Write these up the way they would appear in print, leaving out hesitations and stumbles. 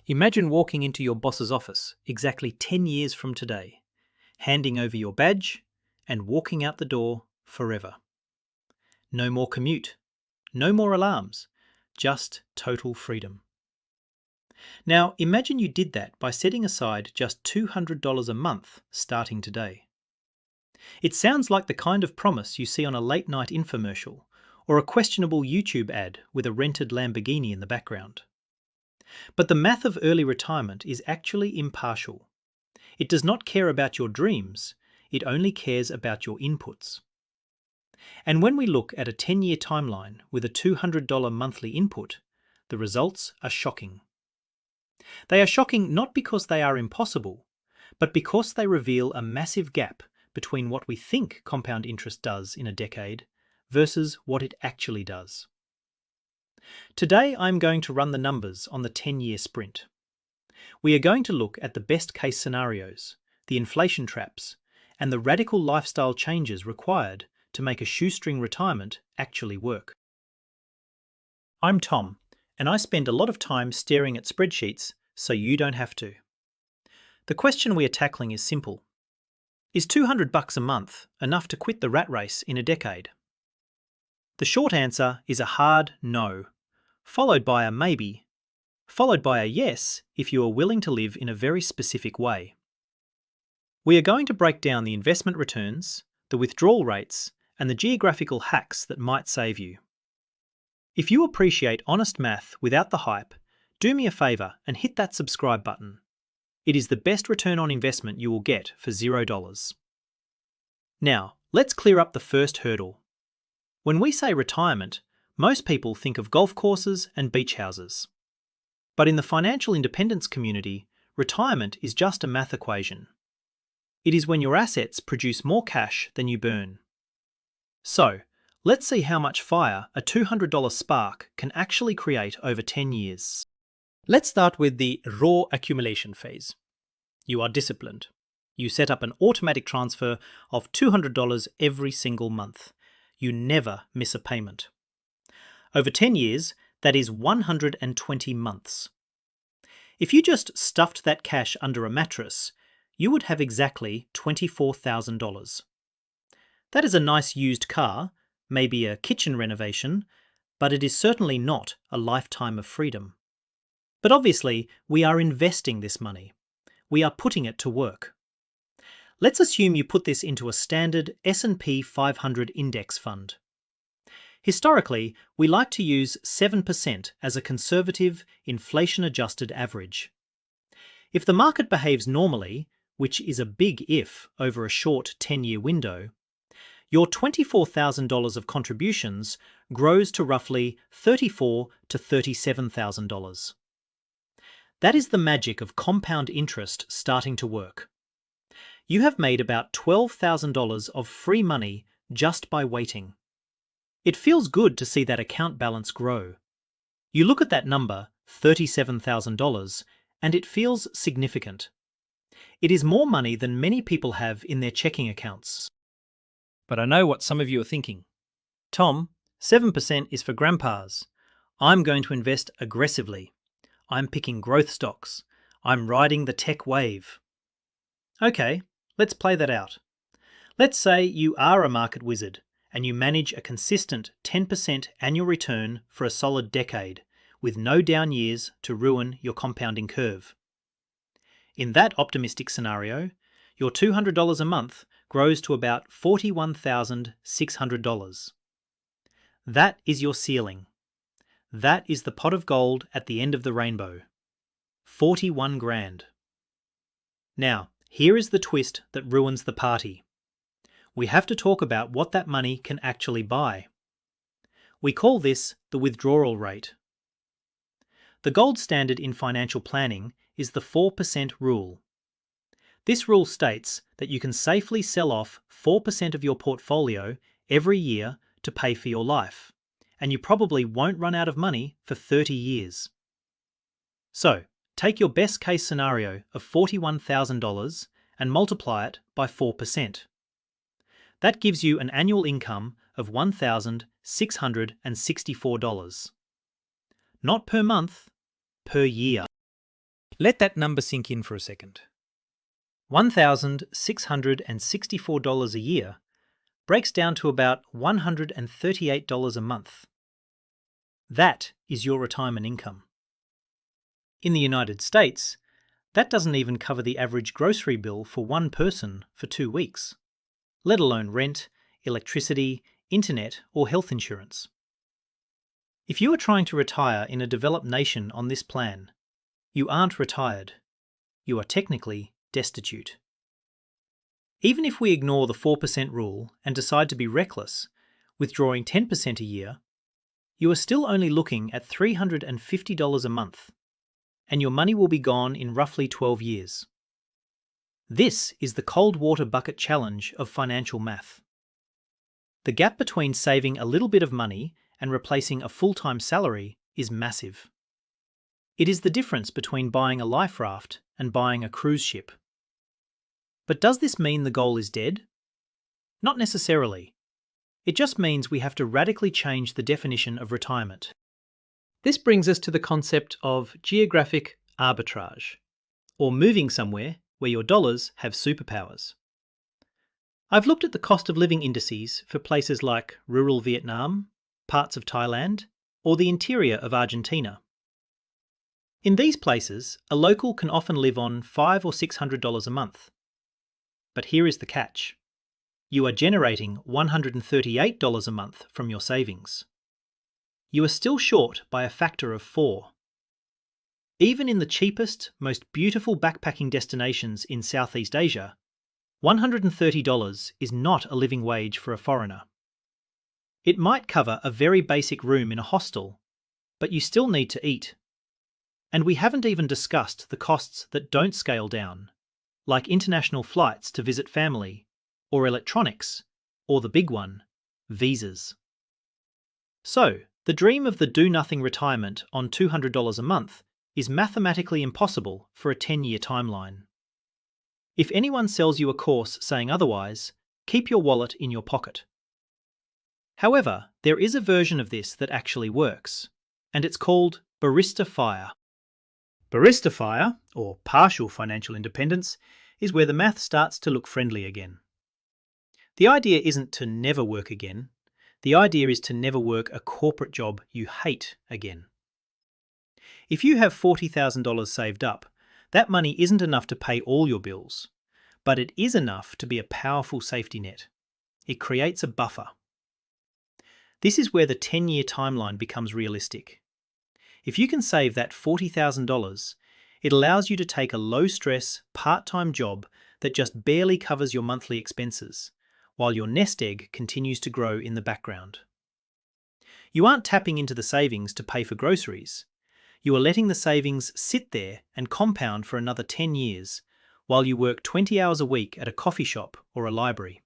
Imagine walking into your boss's office exactly 10 years from today, handing over your badge and walking out the door forever. No more commute, no more alarms, just total freedom. Now, imagine you did that by setting aside just $200 a month starting today. It sounds like the kind of promise you see on a late-night infomercial or a questionable YouTube ad with a rented Lamborghini in the background. But the math of early retirement is actually impartial. It does not care about your dreams, it only cares about your inputs. And when we look at a 10-year timeline with a $200 monthly input, the results are shocking. They are shocking not because they are impossible, but because they reveal a massive gap between what we think compound interest does in a decade versus what it actually does. Today I'm going to run the numbers on the 10-year sprint. We are going to look at the best case scenarios, the inflation traps, and the radical lifestyle changes required to make a shoestring retirement actually work. I'm Tom, and I spend a lot of time staring at spreadsheets so you don't have to. The question we are tackling is simple. Is $200 a month enough to quit the rat race in a decade? The short answer is a hard no, followed by a maybe, followed by a yes if you are willing to live in a very specific way. We are going to break down the investment returns, the withdrawal rates, and the geographical hacks that might save you. If you appreciate honest math without the hype, do me a favour and hit that subscribe button. It is the best return on investment you will get for $0. Now, let's clear up the first hurdle. When we say retirement, most people think of golf courses and beach houses. But in the financial independence community, retirement is just a math equation. It is when your assets produce more cash than you burn. So, let's see how much fire a $200 spark can actually create over 10 years. Let's start with the raw accumulation phase. You are disciplined. You set up an automatic transfer of $200 every single month. You never miss a payment. Over 10 years, that is 120 months. If you just stuffed that cash under a mattress, you would have exactly $24,000. That is a nice used car, maybe a kitchen renovation, but it is certainly not a lifetime of freedom. But obviously, we are investing this money. We are putting it to work. Let's assume you put this into a standard S&P 500 index fund. Historically, we like to use 7% as a conservative, inflation-adjusted average. If the market behaves normally, which is a big if over a short 10-year window, your $24,000 of contributions grows to roughly $34,000 to $37,000. That is the magic of compound interest starting to work. You have made about $12,000 of free money just by waiting. It feels good to see that account balance grow. You look at that number, $37,000, and it feels significant. It is more money than many people have in their checking accounts. But I know what some of you are thinking. Tom, 7% is for grandpas. I'm going to invest aggressively. I'm picking growth stocks. I'm riding the tech wave. Okay, let's play that out. Let's say you are a market wizard and you manage a consistent 10% annual return for a solid decade with no down years to ruin your compounding curve. In that optimistic scenario, your $200 a month grows to about $41,600. That is your ceiling. That is the pot of gold at the end of the rainbow. 41 grand. Now, here is the twist that ruins the party. We have to talk about what that money can actually buy. We call this the withdrawal rate. The gold standard in financial planning is the 4% rule. This rule states that you can safely sell off 4% of your portfolio every year to pay for your life, and you probably won't run out of money for 30 years. So, take your best case scenario of $41,000 and multiply it by 4%. That gives you an annual income of $1,664. Not per month, per year. Let that number sink in for a second. $1,664 a year breaks down to about $138 a month. That is your retirement income. In the United States, that doesn't even cover the average grocery bill for one person for 2 weeks, let alone rent, electricity, internet, or health insurance. If you are trying to retire in a developed nation on this plan, you aren't retired. You are technically destitute. Even if we ignore the 4% rule and decide to be reckless, withdrawing 10% a year, you are still only looking at $350 a month, and your money will be gone in roughly 12 years. This is the cold water bucket challenge of financial math. The gap between saving a little bit of money and replacing a full-time salary is massive. It is the difference between buying a life raft and buying a cruise ship. But does this mean the goal is dead? Not necessarily. It just means we have to radically change the definition of retirement. This brings us to the concept of geographic arbitrage, or moving somewhere where your dollars have superpowers. I've looked at the cost of living indices for places like rural Vietnam, parts of Thailand, or the interior of Argentina. In these places, a local can often live on $500 or $600 a month. But here is the catch. You are generating $138 a month from your savings. You are still short by a factor of 4. Even in the cheapest, most beautiful backpacking destinations in Southeast Asia, $130 is not a living wage for a foreigner. It might cover a very basic room in a hostel, but you still need to eat. And we haven't even discussed the costs that don't scale down, like international flights to visit family, or electronics, or the big one, visas. So, the dream of the do-nothing retirement on $200 a month is mathematically impossible for a 10-year timeline. If anyone sells you a course saying otherwise, keep your wallet in your pocket. However, there is a version of this that actually works, and it's called Barista FIRE. Barista FIRE, or partial financial independence, is where the math starts to look friendly again. The idea isn't to never work again. The idea is to never work a corporate job you hate again. If you have $40,000 saved up, that money isn't enough to pay all your bills, but it is enough to be a powerful safety net. It creates a buffer. This is where the 10-year timeline becomes realistic. If you can save that $40,000, it allows you to take a low-stress, part-time job that just barely covers your monthly expenses, while your nest egg continues to grow in the background. You aren't tapping into the savings to pay for groceries. You are letting the savings sit there and compound for another 10 years, while you work 20 hours a week at a coffee shop or a library.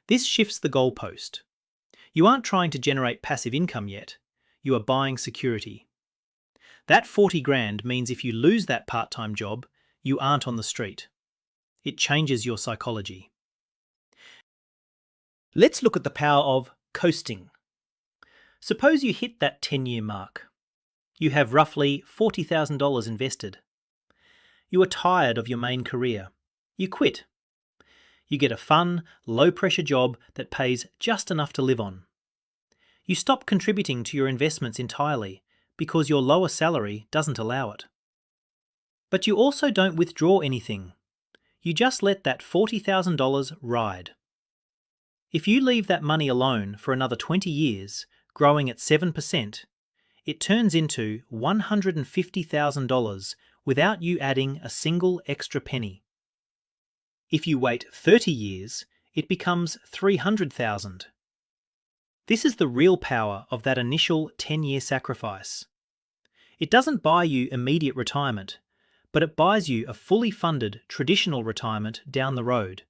This shifts the goalpost. You aren't trying to generate passive income yet. You are buying security. That 40 grand means if you lose that part-time job, you aren't on the street. It changes your psychology. Let's look at the power of coasting. Suppose you hit that 10-year mark. You have roughly $40,000 invested. You are tired of your main career. You quit. You get a fun, low-pressure job that pays just enough to live on. You stop contributing to your investments entirely because your lower salary doesn't allow it. But you also don't withdraw anything. You just let that $40,000 ride. If you leave that money alone for another 20 years, growing at 7%, it turns into $150,000 without you adding a single extra penny. If you wait 30 years, it becomes $300,000. This is the real power of that initial 10-year sacrifice. It doesn't buy you immediate retirement, but it buys you a fully funded traditional retirement down the road,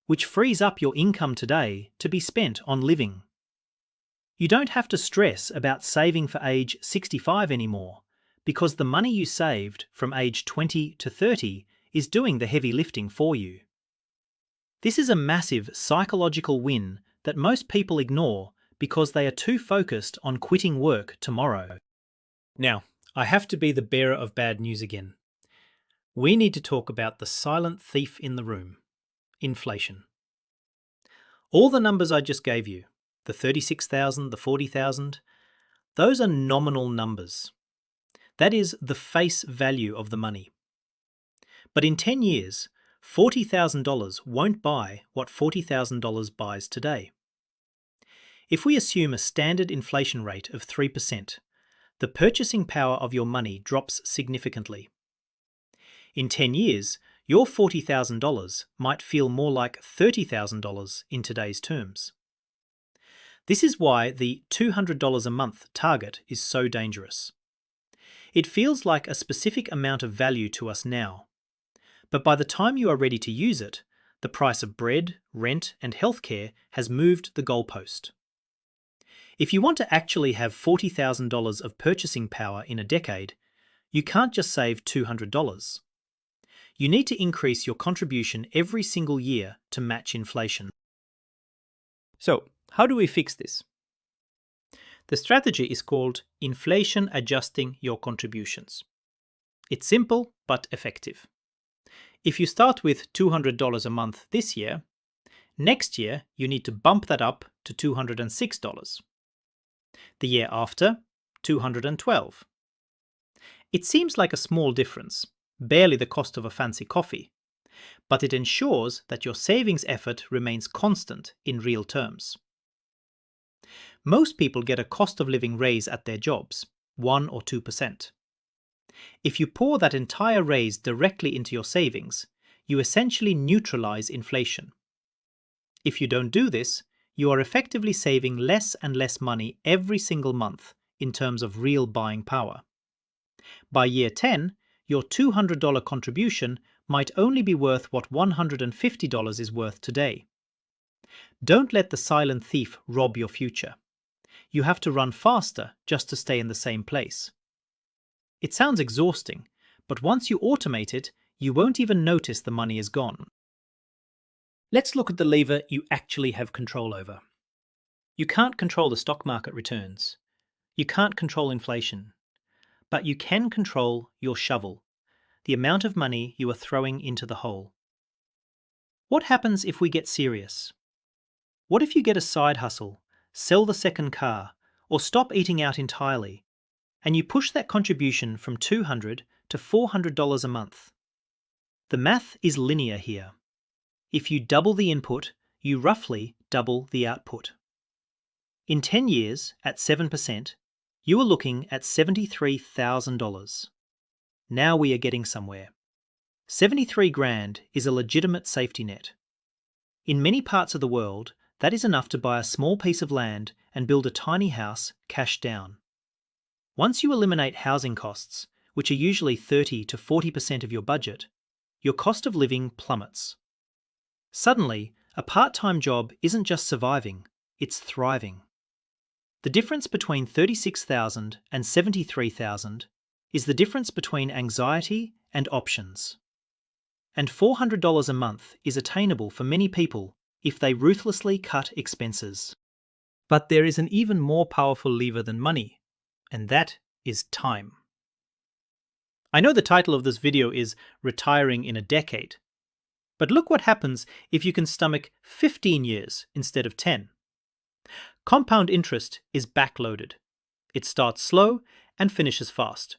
which frees up your income today to be spent on living. You don't have to stress about saving for age 65 anymore, because the money you saved from age 20 to 30 is doing the heavy lifting for you. This is a massive psychological win that most people ignore because they are too focused on quitting work tomorrow. Now, I have to be the bearer of bad news again. we need to talk about the silent thief in the room, inflation. All the numbers I just gave you, the 36,000, the 40,000, those are nominal numbers. That is the face value of the money. But in 10 years, $40,000 won't buy what $40,000 buys today. If we assume a standard inflation rate of 3%, the purchasing power of your money drops significantly. In 10 years, your $40,000 might feel more like $30,000 in today's terms. This is why the $200 a month target is so dangerous. It feels like a specific amount of value to us now, but by the time you are ready to use it, the price of bread, rent, and healthcare has moved the goalpost. If you want to actually have $40,000 of purchasing power in a decade, you can't just save $200. You need to increase your contribution every single year to match inflation. So, how do we fix this? The strategy is called inflation adjusting your contributions. It's simple but effective. If you start with $200 a month this year, next year you need to bump that up to $206. The year after, $212. It seems like a small difference, barely the cost of a fancy coffee, but it ensures that your savings effort remains constant in real terms. Most people get a cost of living raise at their jobs, 1 or 2%. If you pour that entire raise directly into your savings, you essentially neutralize inflation. If you don't do this, you are effectively saving less and less money every single month in terms of real buying power. By year 10, your $200 contribution might only be worth what $150 is worth today. Don't let the silent thief rob your future. You have to run faster just to stay in the same place. It sounds exhausting, but once you automate it, you won't even notice the money is gone. Let's look at the lever you actually have control over. You can't control the stock market returns. You can't control inflation. But you can control your shovel, the amount of money you are throwing into the hole. What happens if we get serious? What if you get a side hustle, sell the second car, or stop eating out entirely, and you push that contribution from $200 to $400 a month? The math is linear here. If you double the input, you roughly double the output. In 10 years, at 7%, you are looking at $73,000. Now we are getting somewhere. 73 grand is a legitimate safety net. In many parts of the world, that is enough to buy a small piece of land and build a tiny house cash down. Once you eliminate housing costs, which are usually 30 to 40% of your budget, your cost of living plummets. Suddenly, a part-time job isn't just surviving, it's thriving. The difference between $36,000 and $73,000 is the difference between anxiety and options. And $400 a month is attainable for many people if they ruthlessly cut expenses. But there is an even more powerful lever than money, and that is time. I know the title of this video is Retiring in a Decade, but look what happens if you can stomach 15 years instead of 10. Compound interest is backloaded. It starts slow and finishes fast.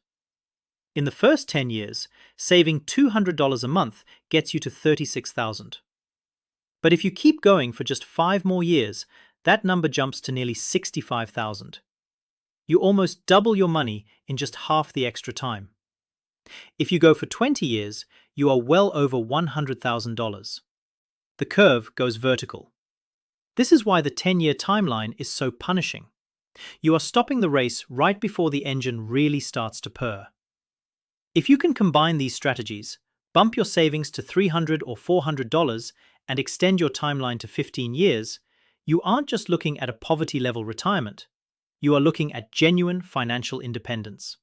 In the first 10 years, saving $200 a month gets you to $36,000. But if you keep going for just 5 more years, that number jumps to nearly $65,000. You almost double your money in just half the extra time. If you go for 20 years, you are well over $100,000. The curve goes vertical. This is why the 10-year timeline is so punishing. You are stopping the race right before the engine really starts to purr. If you can combine these strategies, bump your savings to $300 or $400 and extend your timeline to 15 years, you aren't just looking at a poverty-level retirement. You are looking at genuine financial independence.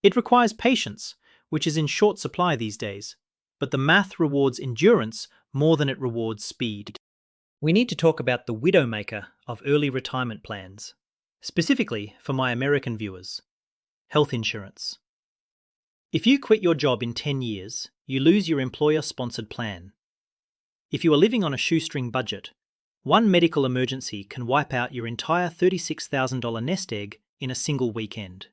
It requires patience, which is in short supply these days, but the math rewards endurance more than it rewards speed. We need to talk about the widowmaker of early retirement plans, specifically for my American viewers, health insurance. If you quit your job in 10 years, you lose your employer-sponsored plan. If you are living on a shoestring budget, one medical emergency can wipe out your entire $36,000 nest egg in a single weekend.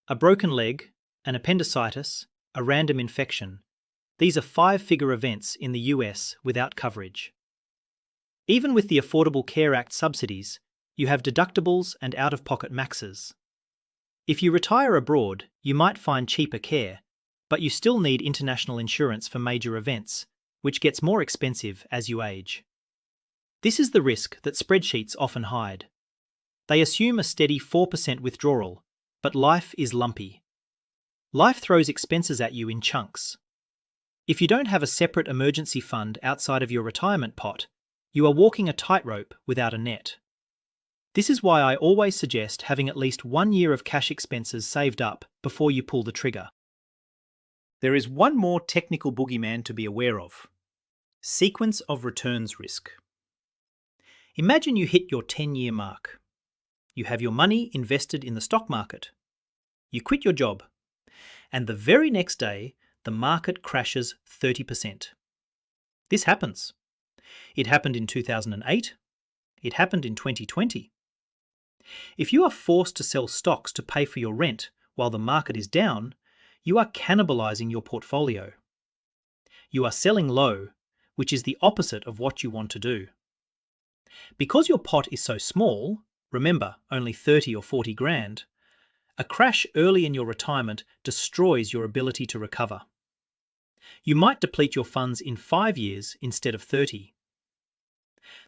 A broken leg, an appendicitis, a random infection. These are five-figure events in the US without coverage. Even with the Affordable Care Act subsidies, you have deductibles and out-of-pocket maxes. If you retire abroad, you might find cheaper care, but you still need international insurance for major events, which gets more expensive as you age. This is the risk that spreadsheets often hide. They assume a steady 4% withdrawal, but life is lumpy. Life throws expenses at you in chunks. If you don't have a separate emergency fund outside of your retirement pot, you are walking a tightrope without a net. This is why I always suggest having at least 1 year of cash expenses saved up before you pull the trigger. There is one more technical boogeyman to be aware of: sequence of returns risk. Imagine you hit your 10-year mark. You have your money invested in the stock market. You quit your job, and the very next day, the market crashes 30%. This happens. It happened in 2008. It happened in 2020. If you are forced to sell stocks to pay for your rent while the market is down, you are cannibalizing your portfolio. You are selling low, which is the opposite of what you want to do. Because your pot is so small, remember, only 30 or 40 grand, a crash early in your retirement destroys your ability to recover. You might deplete your funds in 5 years instead of 30.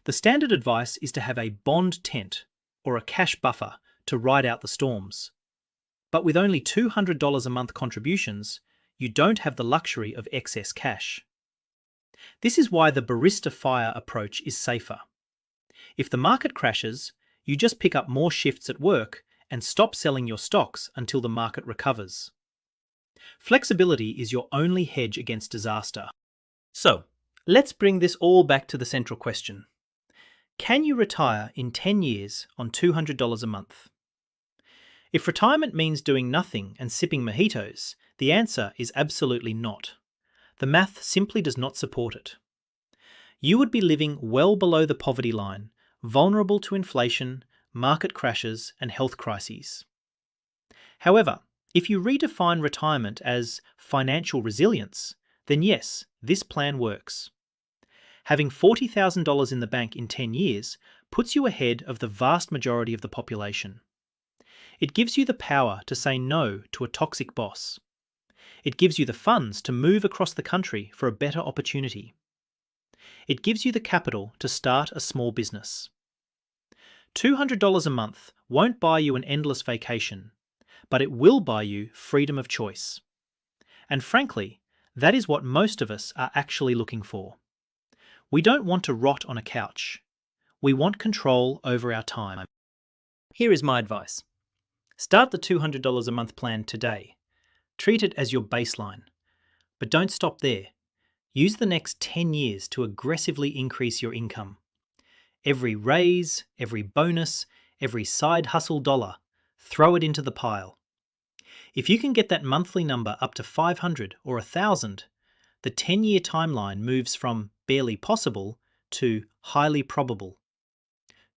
The standard advice is to have a bond tent or a cash buffer to ride out the storms. But with only $200 a month contributions, you don't have the luxury of excess cash. This is why the Barista FIRE approach is safer. If the market crashes, you just pick up more shifts at work and stop selling your stocks until the market recovers. Flexibility is your only hedge against disaster. So, let's bring this all back to the central question. Can you retire in 10 years on $200 a month? If retirement means doing nothing and sipping mojitos, the answer is absolutely not. The math simply does not support it. You would be living well below the poverty line, vulnerable to inflation, market crashes, and health crises. However, if you redefine retirement as financial resilience, then yes, this plan works. Having $40,000 in the bank in 10 years puts you ahead of the vast majority of the population. It gives you the power to say no to a toxic boss. It gives you the funds to move across the country for a better opportunity. It gives you the capital to start a small business. $200 a month won't buy you an endless vacation, but it will buy you freedom of choice. And frankly, that is what most of us are actually looking for. We don't want to rot on a couch. We want control over our time. Here is my advice. Start the $200 a month plan today. Treat it as your baseline. But don't stop there. Use the next 10 years to aggressively increase your income. Every raise, every bonus, every side hustle dollar, throw it into the pile. If you can get that monthly number up to 500 or 1,000, the 10-year timeline moves from barely possible to highly probable.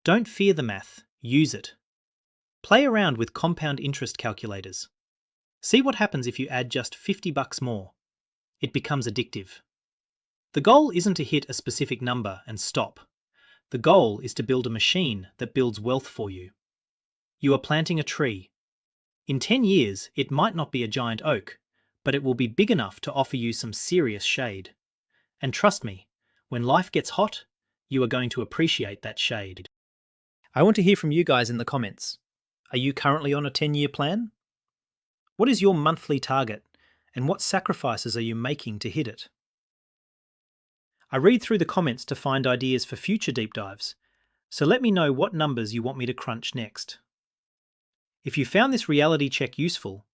Don't fear the math, use it. Play around with compound interest calculators. See what happens if you add just $50 more. It becomes addictive. The goal isn't to hit a specific number and stop. The goal is to build a machine that builds wealth for you. You are planting a tree. In 10 years, it might not be a giant oak, but it will be big enough to offer you some serious shade. And trust me, when life gets hot, you are going to appreciate that shade. I want to hear from you guys in the comments. Are you currently on a 10-year plan? What is your monthly target, and what sacrifices are you making to hit it? I read through the comments to find ideas for future deep dives, so let me know what numbers you want me to crunch next. If you found this reality check useful,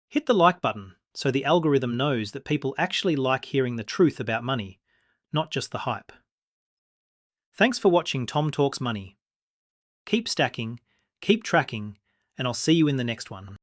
hit the like button so the algorithm knows that people actually like hearing the truth about money, not just the hype. Thanks for watching Tom Talks Money. Keep stacking, keep tracking, and I'll see you in the next one.